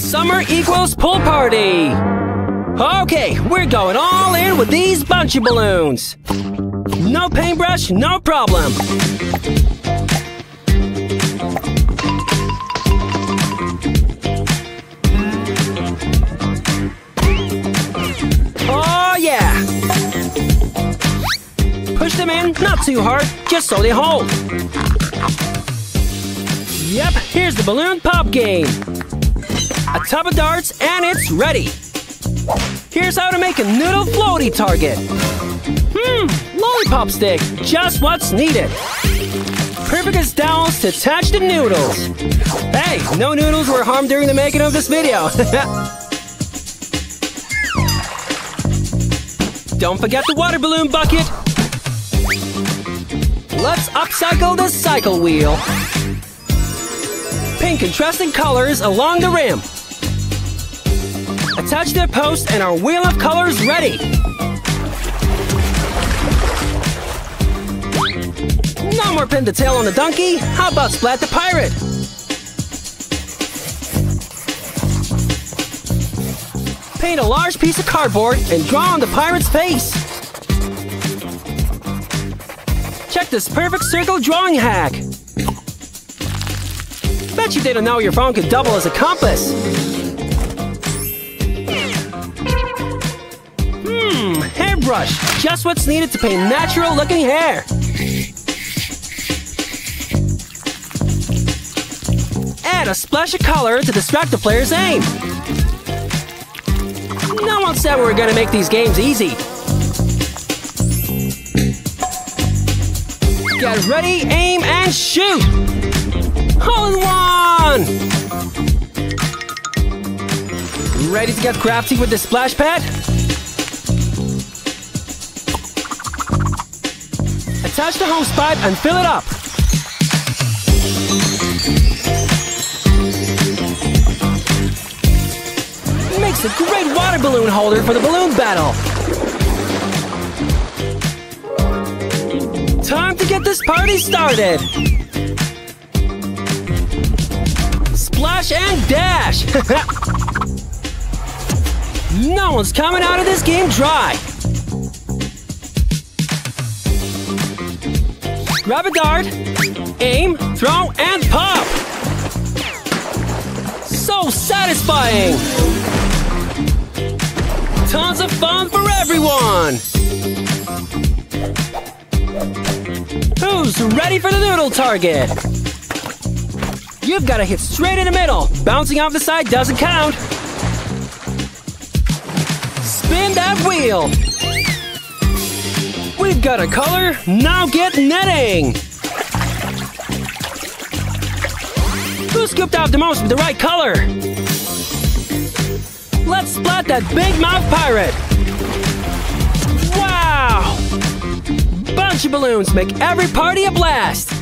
Summer equals pool party! Okay, we're going all in with these bunch of balloons! No paintbrush, no problem! Oh yeah! Push them in, not too hard, just so they hold. Yep, here's the balloon pop game. A tub of darts and it's ready. Here's how to make a noodle floaty target. Lollipop stick, just what's needed. Perfect as dowels to attach the noodles. Hey, no noodles were harmed during the making of this video. Don't forget the water balloon bucket. Let's upcycle the cycle wheel. Paint contrasting colors along the rim. Attach the post and our wheel of colors ready. No more pin the tail on the donkey. How about splat the pirate? Paint a large piece of cardboard and draw on the pirate's face. Check this perfect circle drawing hack. Bet you didn't know your phone could double as a compass. Hairbrush, just what's needed to paint natural looking hair. Add a splash of color to distract the player's aim. No one said we were gonna make these games easy. Get ready, aim, and shoot! Hole in one! Ready to get crafty with the splash pad? Attach the hose pipe and fill it up. Makes a great water balloon holder for the balloon battle. Time to get this party started. Splash and dash. No one's coming out of this game dry. Grab a dart, aim, throw, and pop! So satisfying! Tons of fun for everyone! Who's ready for the noodle target? You've got to hit straight in the middle. Bouncing off the side doesn't count. Spin that wheel! We've got a color, now get netting! Who scooped out the most with the right color? Let's splat that big mouth pirate! Wow! Bunch of balloons make every party a blast!